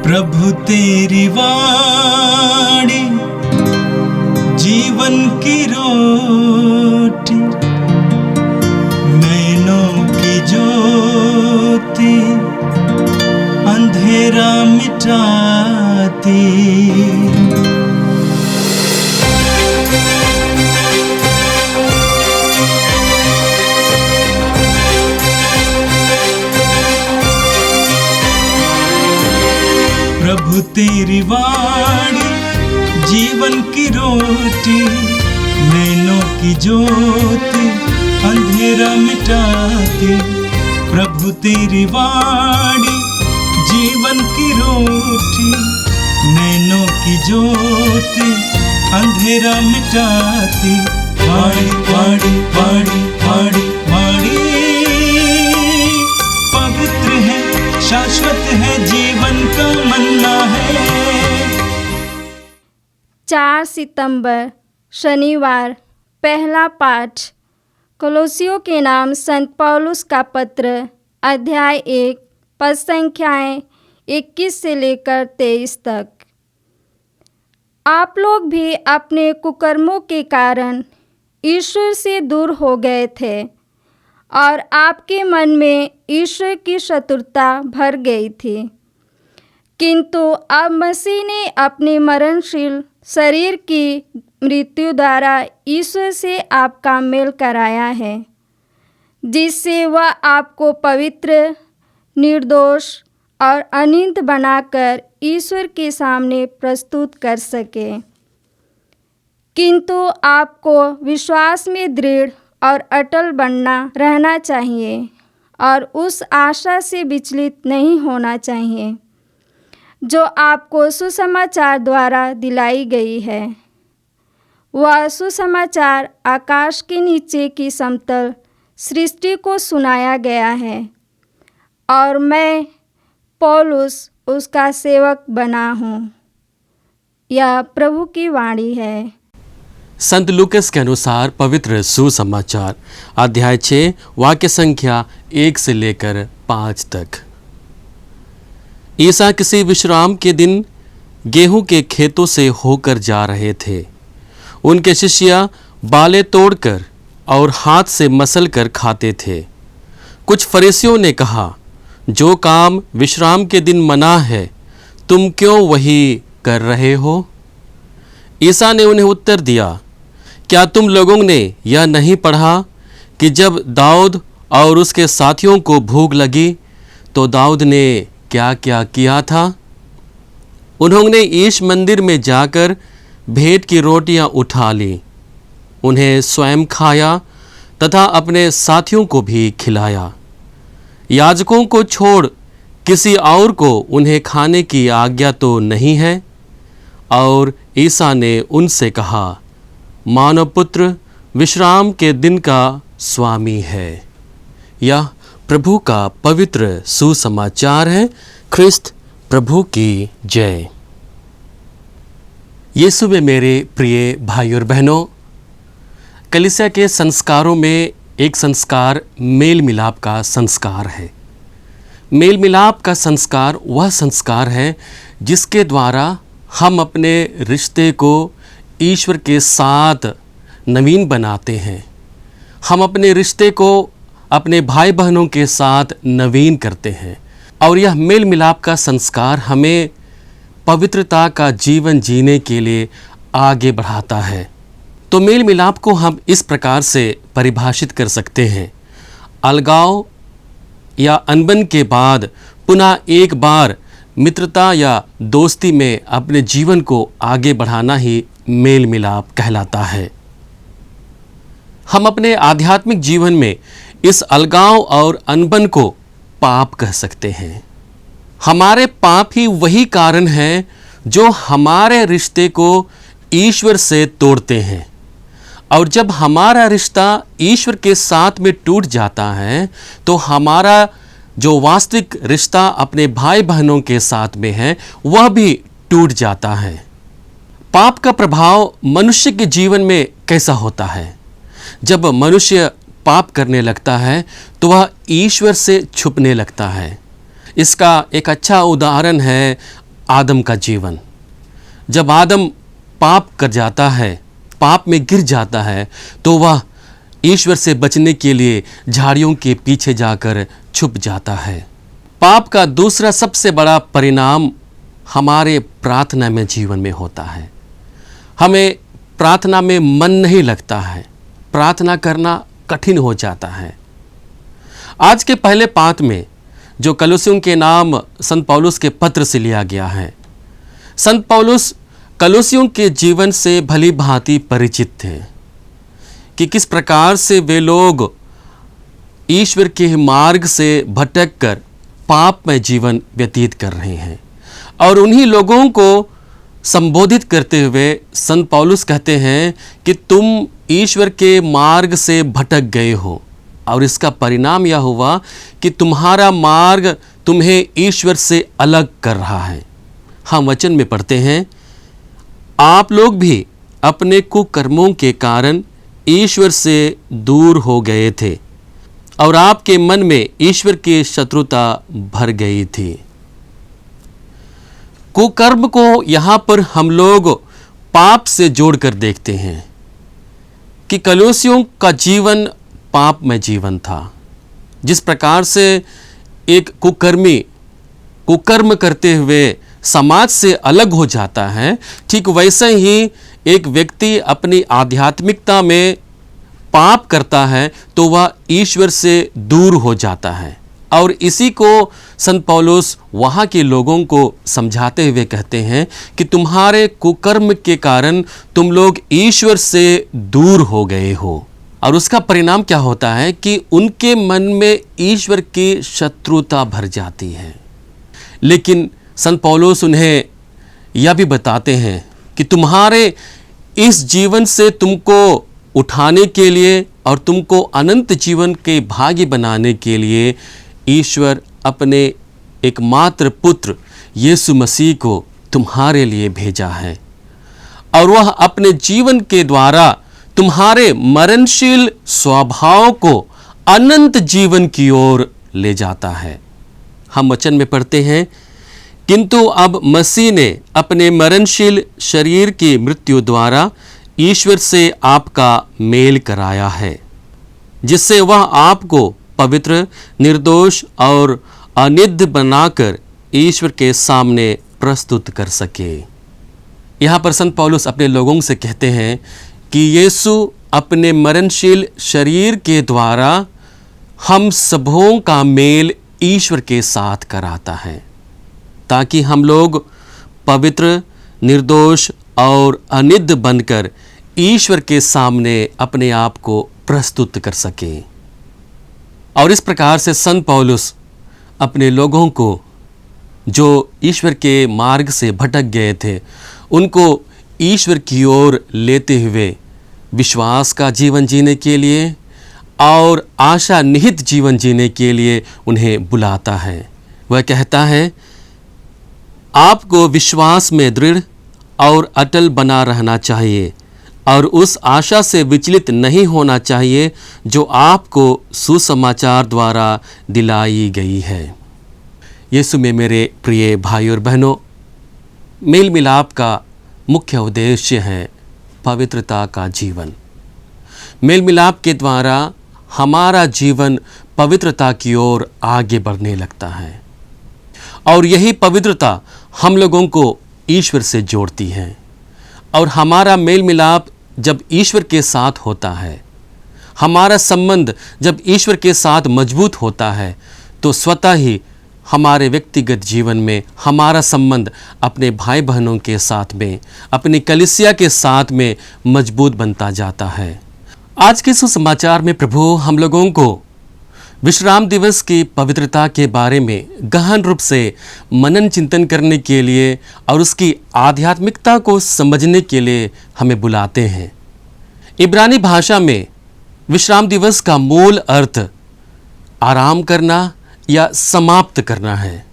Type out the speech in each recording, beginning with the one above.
प्रभु तेरी वाणी जीवन की रोटी, नैनों की ज्योति अंधेरा मिटाती। प्रभु तेरी वाणी जीवन की रोटी, नैनों की ज्योति अंधेरा मिटाती। प्रभु तेरी वाणी जीवन की रोटी, नैनों की ज्योति अंधेरा मिटाती। वाणी वाणी वाणी वाणी वाणी पवित्र है, शाश्वत है, जीवन का मन्ना है। 4 सितंबर शनिवार। पहला पाठ कोलोसियों के नाम संत पौलुस का पत्र, अध्याय 1, पद संख्याएं 21 से लेकर 23 तक। आप लोग भी अपने कुकर्मों के कारण ईश्वर से दूर हो गए थे और आपके मन में ईश्वर की शत्रुता भर गई थी। किंतु अब मसीह ने अपने मरणशील शरीर की मृत्यु द्वारा ईश्वर से आपका मेल कराया है, जिससे वह आपको पवित्र, निर्दोष और अनिंद बनाकर ईश्वर के सामने प्रस्तुत कर सके। किंतु आपको विश्वास में दृढ़ और अटल बनना रहना चाहिए और उस आशा से विचलित नहीं होना चाहिए जो आपको सुसमाचार द्वारा दिलाई गई है। वह सुसमाचार आकाश के नीचे की समतल सृष्टि को सुनाया गया है और मैं पौलुस उसका सेवक बना हूँ। यह प्रभु की वाणी है। संत लूकास के अनुसार पवित्र सुसमाचार अध्याय 6 वाक्य संख्या 1 से लेकर 5 तक। ईसा किसी विश्राम के दिन गेहूं के खेतों से होकर जा रहे थे। उनके शिष्य बालें तोड़कर और हाथ से मसल कर खाते थे। कुछ फरीसियों ने कहा, जो काम विश्राम के दिन मना है, तुम क्यों वही कर रहे हो? ईसा ने उन्हें उत्तर दिया, क्या तुम लोगों ने यह नहीं पढ़ा कि जब दाऊद और उसके साथियों को भूख लगी तो दाऊद ने क्या क्या किया था? उन्होंने ईश मंदिर में जाकर भेंट की रोटियां उठा ली, उन्हें स्वयं खाया तथा अपने साथियों को भी खिलाया। याजकों को छोड़ किसी और को उन्हें खाने की आज्ञा तो नहीं है। और ईसा ने उनसे कहा, मानव पुत्र विश्राम के दिन का स्वामी है। यह प्रभु का पवित्र सुसमाचार है। ख्रिस्त प्रभु की जय। यीशु में मेरे प्रिय भाई और बहनों, कलीसिया के संस्कारों में एक संस्कार मेल मिलाप का संस्कार है। मेल मिलाप का संस्कार वह संस्कार है जिसके द्वारा हम अपने रिश्ते को ईश्वर के साथ नवीन बनाते हैं। हम अपने रिश्ते को अपने भाई बहनों के साथ नवीन करते हैं और यह मेल मिलाप का संस्कार हमें पवित्रता का जीवन जीने के लिए आगे बढ़ाता है। तो मेल मिलाप को हम इस प्रकार से परिभाषित कर सकते हैं, अलगाव या अनबन के बाद पुनः एक बार मित्रता या दोस्ती में अपने जीवन को आगे बढ़ाना ही मेल मिलाप कहलाता है। हम अपने आध्यात्मिक जीवन में इस अलगाव और अनबन को पाप कह सकते हैं। हमारे पाप ही वही कारण है जो हमारे रिश्ते को ईश्वर से तोड़ते हैं। और जब हमारा रिश्ता ईश्वर के साथ में टूट जाता है तो हमारा जो वास्तविक रिश्ता अपने भाई बहनों के साथ में है वह भी टूट जाता है। पाप का प्रभाव मनुष्य के जीवन में कैसा होता है? जब मनुष्य पाप करने लगता है तो वह ईश्वर से छुपने लगता है। इसका एक अच्छा उदाहरण है आदम का जीवन। जब आदम पाप कर जाता है, पाप में गिर जाता है, तो वह ईश्वर से बचने के लिए झाड़ियों के पीछे जाकर छुप जाता है। पाप का दूसरा सबसे बड़ा परिणाम हमारे प्रार्थना में जीवन में होता है। हमें प्रार्थना में मन नहीं लगता है, प्रार्थना करना कठिन हो जाता है। आज के पहले पाठ में जो कलोसियों के नाम संत पौलुस के पत्र से लिया गया है, संत पौलुस कलोसियों के जीवन से भली भांति परिचित थे कि किस प्रकार से वे लोग ईश्वर के मार्ग से भटक कर पाप में जीवन व्यतीत कर रहे हैं। और उन्हीं लोगों को संबोधित करते हुए संत पौलुस कहते हैं कि तुम ईश्वर के मार्ग से भटक गए हो, और इसका परिणाम यह हुआ कि तुम्हारा मार्ग तुम्हें ईश्वर से अलग कर रहा है। हम वचन में पढ़ते हैं, आप लोग भी अपने कुकर्मों के कारण ईश्वर से दूर हो गए थे और आपके मन में ईश्वर की शत्रुता भर गई थी। कुकर्म को यहाँ पर हम लोग पाप से जोड़कर देखते हैं कि कलोसियों का जीवन पाप में जीवन था। जिस प्रकार से एक कुकर्मी कुकर्म करते हुए समाज से अलग हो जाता है, ठीक वैसे ही एक व्यक्ति अपनी आध्यात्मिकता में पाप करता है तो वह ईश्वर से दूर हो जाता है। और इसी को संत पौलुस वहाँ के लोगों को समझाते हुए कहते हैं कि तुम्हारे कुकर्म के कारण तुम लोग ईश्वर से दूर हो गए हो। और उसका परिणाम क्या होता है कि उनके मन में ईश्वर की शत्रुता भर जाती है। लेकिन संत पौलुस उन्हें यह भी बताते हैं कि तुम्हारे इस जीवन से तुमको उठाने के लिए और तुमको अनंत जीवन के भागी बनाने के लिए ईश्वर अपने एकमात्र पुत्र यीशु मसीह को तुम्हारे लिए भेजा है, और वह अपने जीवन के द्वारा तुम्हारे मरणशील स्वभाव को अनंत जीवन की ओर ले जाता है। हम वचन में पढ़ते हैं, किंतु अब मसीह ने अपने मरणशील शरीर की मृत्यु द्वारा ईश्वर से आपका मेल कराया है, जिससे वह आपको पवित्र, निर्दोष और अनिंद्य बनाकर ईश्वर के सामने प्रस्तुत कर सके। यहाँ पर संत पौलुस अपने लोगों से कहते हैं कि यीशु अपने मरणशील शरीर के द्वारा हम सबों का मेल ईश्वर के साथ कराता है, ताकि हम लोग पवित्र, निर्दोष और अनिंद्य बनकर ईश्वर के सामने अपने आप को प्रस्तुत कर सकें। और इस प्रकार से संत पौलुस अपने लोगों को जो ईश्वर के मार्ग से भटक गए थे, उनको ईश्वर की ओर लेते हुए विश्वास का जीवन जीने के लिए और आशा निहित जीवन जीने के लिए उन्हें बुलाता है। वह कहता है, आपको विश्वास में दृढ़ और अटल बना रहना चाहिए और उस आशा से विचलित नहीं होना चाहिए जो आपको सुसमाचार द्वारा दिलाई गई है। यीशु में मेरे प्रिय भाई और बहनों, मेल मिलाप का मुख्य उद्देश्य है पवित्रता का जीवन। मेल मिलाप के द्वारा हमारा जीवन पवित्रता की ओर आगे बढ़ने लगता है, और यही पवित्रता हम लोगों को ईश्वर से जोड़ती है। और हमारा मेल मिलाप जब ईश्वर के साथ होता है, हमारा संबंध जब ईश्वर के साथ मजबूत होता है, तो स्वतः ही हमारे व्यक्तिगत जीवन में हमारा संबंध अपने भाई बहनों के साथ में, अपनी कलीसिया के साथ में मजबूत बनता जाता है। आज के सुसमाचार में प्रभु हम लोगों को विश्राम दिवस की पवित्रता के बारे में गहन रूप से मनन चिंतन करने के लिए और उसकी आध्यात्मिकता को समझने के लिए हमें बुलाते हैं। इब्रानी भाषा में विश्राम दिवस का मूल अर्थ आराम करना या समाप्त करना है।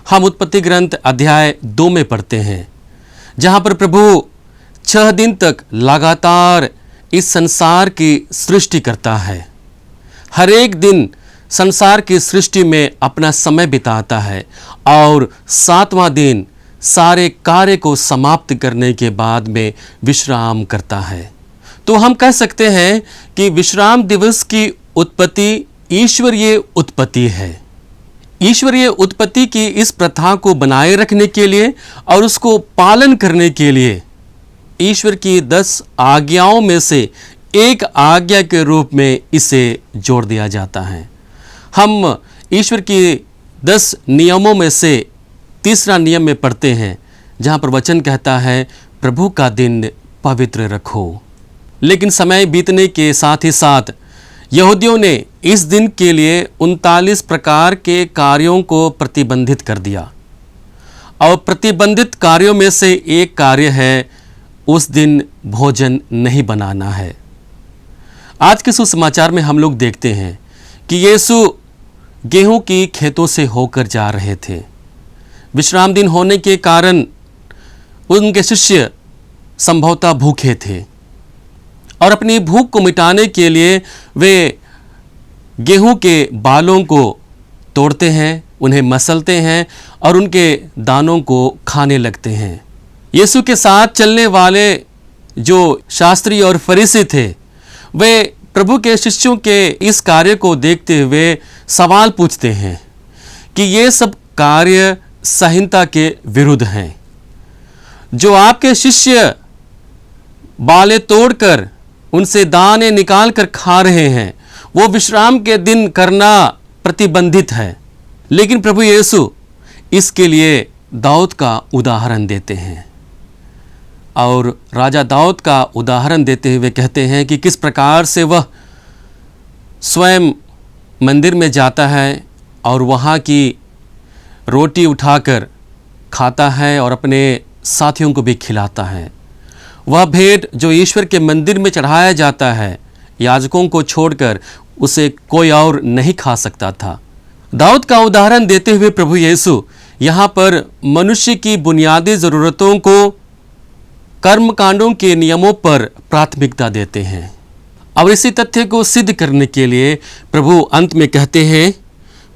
हम उत्पत्ति ग्रंथ अध्याय 2 में पढ़ते हैं, जहाँ पर प्रभु 6 दिन तक लगातार इस संसार की सृष्टि करता है। हर एक दिन संसार की सृष्टि में अपना समय बिताता है और 7वां दिन सारे कार्य को समाप्त करने के बाद में विश्राम करता है। तो हम कह सकते हैं कि विश्राम दिवस की उत्पत्ति ईश्वरीय उत्पत्ति है। ईश्वरीय उत्पत्ति की इस प्रथा को बनाए रखने के लिए और उसको पालन करने के लिए ईश्वर की 10 आज्ञाओं में से एक आज्ञा के रूप में इसे जोड़ दिया जाता है। हम ईश्वर की 10 नियमों में से तीसरा नियम में पढ़ते हैं, जहाँ पर वचन कहता है प्रभु का दिन पवित्र रखो। लेकिन समय बीतने के साथ ही साथ यहूदियों ने इस दिन के लिए 39 प्रकार के कार्यों को प्रतिबंधित कर दिया, और प्रतिबंधित कार्यों में से एक कार्य है उस दिन भोजन नहीं बनाना है। आज के सुसमाचार में हम लोग देखते हैं कि यीशु गेहूं की खेतों से होकर जा रहे थे। विश्राम दिन होने के कारण उनके शिष्य संभवतः भूखे थे, और अपनी भूख को मिटाने के लिए वे गेहूं के बालों को तोड़ते हैं, उन्हें मसलते हैं और उनके दानों को खाने लगते हैं। यीशु के साथ चलने वाले जो शास्त्री और फरीसी थे, वे प्रभु के शिष्यों के इस कार्य को देखते हुए सवाल पूछते हैं कि ये सब कार्य संहिता के विरुद्ध हैं। जो आपके शिष्य बालें तोड़कर उनसे दाने निकाल कर खा रहे हैं, वो विश्राम के दिन करना प्रतिबंधित है। लेकिन प्रभु यीशु इसके लिए दाऊद का उदाहरण देते हैं, और राजा दाऊद का उदाहरण देते हुए कहते हैं कि किस प्रकार से वह स्वयं मंदिर में जाता है और वहाँ की रोटी उठाकर खाता है और अपने साथियों को भी खिलाता है। वह भेंट जो ईश्वर के मंदिर में चढ़ाया जाता है, याजकों को छोड़कर उसे कोई और नहीं खा सकता था। दाऊद का उदाहरण देते हुए प्रभु यीशु यहाँ पर मनुष्य की बुनियादी ज़रूरतों को कर्मकांडों के नियमों पर प्राथमिकता देते हैं। और इसी तथ्य को सिद्ध करने के लिए प्रभु अंत में कहते हैं,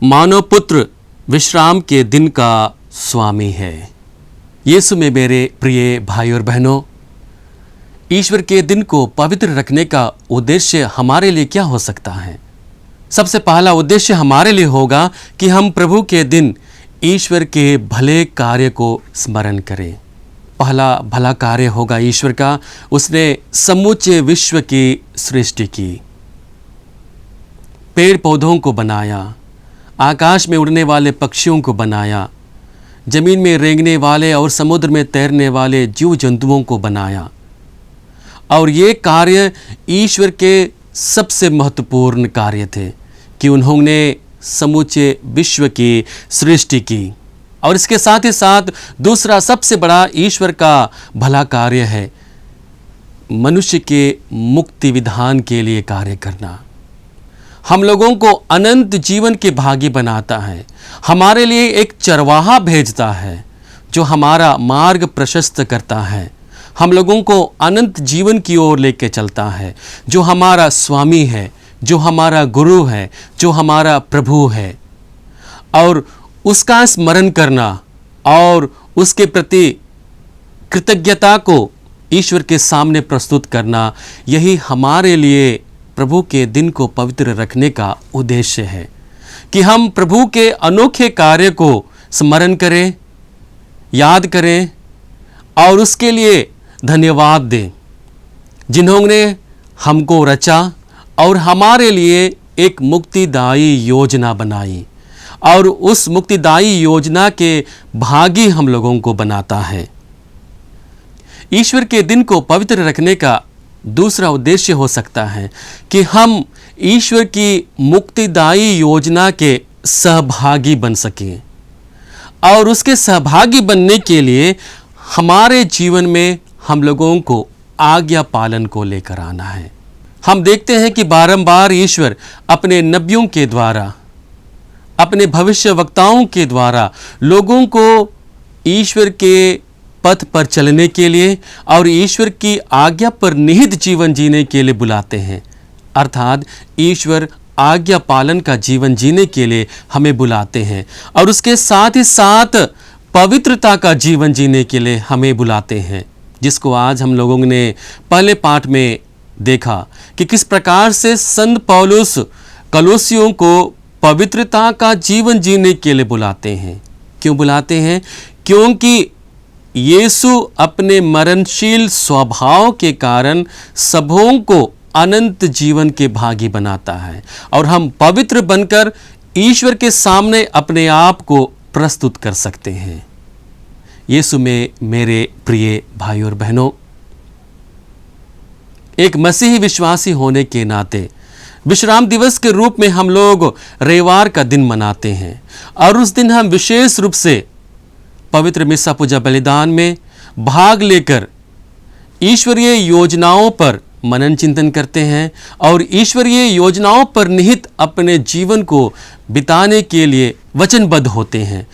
मानव पुत्र विश्राम के दिन का स्वामी है। यीशु में मेरे प्रिय भाई और बहनों, ईश्वर के दिन को पवित्र रखने का उद्देश्य हमारे लिए क्या हो सकता है? सबसे पहला उद्देश्य हमारे लिए होगा कि हम प्रभु के दिन ईश्वर के भले कार्य को स्मरण करें। पहला भला कार्य होगा ईश्वर का, उसने समूचे विश्व की सृष्टि की, पेड़ पौधों को बनाया, आकाश में उड़ने वाले पक्षियों को बनाया, जमीन में रेंगने वाले और समुद्र में तैरने वाले जीव जंतुओं को बनाया। और ये कार्य ईश्वर के सबसे महत्वपूर्ण कार्य थे कि उन्होंने समूचे विश्व की सृष्टि की। और इसके साथ ही साथ दूसरा सबसे बड़ा ईश्वर का भला कार्य है मनुष्य के मुक्ति विधान के लिए कार्य करना। हम लोगों को अनंत जीवन के भागी बनाता है, हमारे लिए एक चरवाहा भेजता है जो हमारा मार्ग प्रशस्त करता है, हम लोगों को अनंत जीवन की ओर लेके चलता है, जो हमारा स्वामी है, जो हमारा गुरु है, जो हमारा प्रभु है। और उसका स्मरण करना और उसके प्रति कृतज्ञता को ईश्वर के सामने प्रस्तुत करना, यही हमारे लिए प्रभु के दिन को पवित्र रखने का उद्देश्य है कि हम प्रभु के अनोखे कार्य को स्मरण करें, याद करें और उसके लिए धन्यवाद दें, जिन्होंने हमको रचा और हमारे लिए एक मुक्तिदायी योजना बनाई और उस मुक्तिदायी योजना के भागी हम लोगों को बनाता है। ईश्वर के दिन को पवित्र रखने का दूसरा उद्देश्य हो सकता है कि हम ईश्वर की मुक्तिदायी योजना के सहभागी बन सकें, और उसके सहभागी बनने के लिए हमारे जीवन में हम लोगों को आज्ञा पालन को लेकर आना है। हम देखते हैं कि बारंबार ईश्वर अपने नबियों के द्वारा, अपने भविष्यवक्ताओं के द्वारा लोगों को ईश्वर के पथ पर चलने के लिए और ईश्वर की आज्ञा पर निहित जीवन जीने के लिए बुलाते हैं। अर्थात ईश्वर आज्ञा पालन का जीवन जीने के लिए हमें बुलाते हैं, और उसके साथ ही साथ पवित्रता का जीवन जीने के लिए हमें बुलाते हैं, जिसको आज हम लोगों ने पहले पाठ में देखा कि किस प्रकार से संत पौलुस कलोसियों को पवित्रता का जीवन जीने के लिए बुलाते हैं। क्यों बुलाते हैं? क्योंकि यीशु अपने मरणशील स्वभाव के कारण सबों को अनंत जीवन के भागी बनाता है और हम पवित्र बनकर ईश्वर के सामने अपने आप को प्रस्तुत कर सकते हैं। यीशु में मेरे प्रिय भाई और बहनों, एक मसीही विश्वासी होने के नाते विश्राम दिवस के रूप में हम लोग रविवार का दिन मनाते हैं और उस दिन हम विशेष रूप से पवित्र मिस्सा पूजा बलिदान में भाग लेकर ईश्वरीय योजनाओं पर मनन चिंतन करते हैं और ईश्वरीय योजनाओं पर निहित अपने जीवन को बिताने के लिए वचनबद्ध होते हैं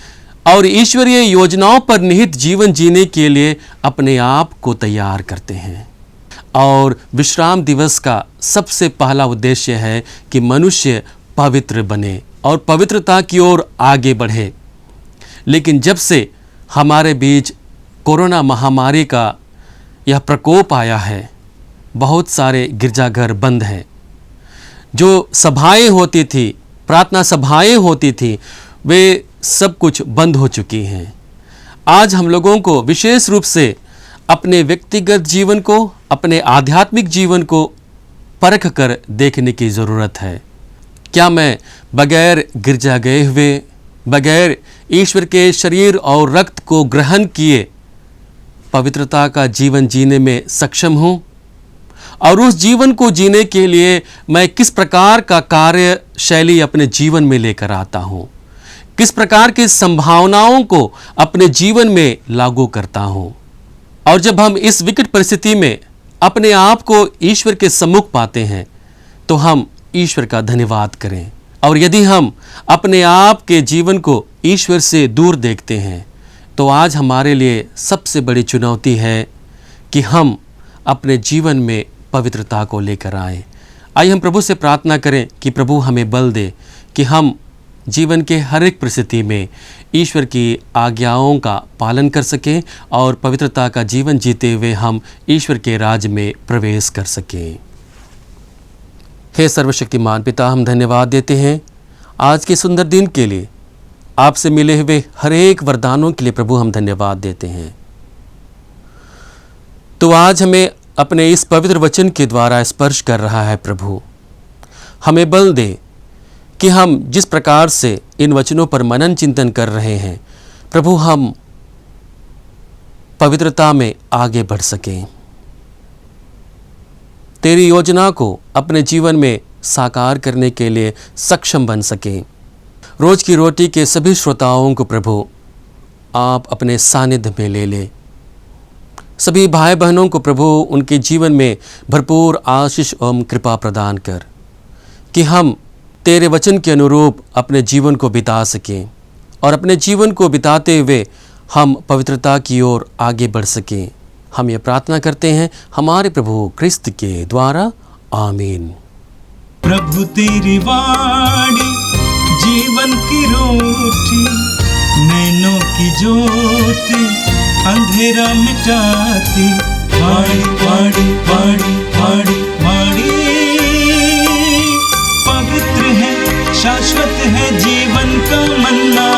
और ईश्वरीय योजनाओं पर निहित जीवन जीने के लिए अपने आप को तैयार करते हैं। और विश्राम दिवस का सबसे पहला उद्देश्य है कि मनुष्य पवित्र बने और पवित्रता की ओर आगे बढ़े। लेकिन जब से हमारे बीच कोरोना महामारी का यह प्रकोप आया है, बहुत सारे गिरजाघर बंद हैं। जो सभाएं होती थी, प्रार्थना सभाएं होती थी, वे सब कुछ बंद हो चुकी हैं। आज हम लोगों को विशेष रूप से अपने व्यक्तिगत जीवन को, अपने आध्यात्मिक जीवन को परख कर देखने की ज़रूरत है। क्या मैं बगैर गिरजा गए हुए, बगैर ईश्वर के शरीर और रक्त को ग्रहण किए पवित्रता का जीवन जीने में सक्षम हूँ? और उस जीवन को जीने के लिए मैं किस प्रकार का कार्य शैली अपने जीवन में लेकर आता हूँ, किस प्रकार की संभावनाओं को अपने जीवन में लागू करता हूँ। और जब हम इस विकट परिस्थिति में अपने आप को ईश्वर के सम्मुख पाते हैं तो हम ईश्वर का धन्यवाद करें। और यदि हम अपने आप के जीवन को ईश्वर से दूर देखते हैं तो आज हमारे लिए सबसे बड़ी चुनौती है कि हम अपने जीवन में पवित्रता को लेकर आएं। आइए हम प्रभु से प्रार्थना करें कि प्रभु हमें बल दे कि हम जीवन के हर एक परिस्थिति में ईश्वर की आज्ञाओं का पालन कर सकें और पवित्रता का जीवन जीते हुए हम ईश्वर के राज में प्रवेश कर सकें। हे सर्वशक्तिमान पिता, हम धन्यवाद देते हैं आज के सुंदर दिन के लिए, आपसे मिले हुए हर एक वरदानों के लिए प्रभु हम धन्यवाद देते हैं। तो आज हमें अपने इस पवित्र वचन के द्वारा स्पर्श कर रहा है। प्रभु हमें बल दे कि हम जिस प्रकार से इन वचनों पर मनन चिंतन कर रहे हैं, प्रभु हम पवित्रता में आगे बढ़ सकें, तेरी योजना को अपने जीवन में साकार करने के लिए सक्षम बन सकें। रोज की रोटी के सभी श्रोताओं को प्रभु आप अपने सानिध्य में ले ले। सभी भाई बहनों को प्रभु उनके जीवन में भरपूर आशीष एवं कृपा प्रदान कर कि हम तेरे वचन के अनुरूप अपने जीवन को बिता सकें और अपने जीवन को बिताते हुए हम पवित्रता की ओर आगे बढ़ सकें। हम ये प्रार्थना करते हैं हमारे प्रभु क्रिस्त के द्वारा, आमीन। प्रभु तेरी वाणी जीवन की रोटी, नैनों की ज्योति अंधेरा मिटाती। वाणी वाणी वाणी वाणी वाणी पवित्र है, शाश्वत है, जीवन का मन्ना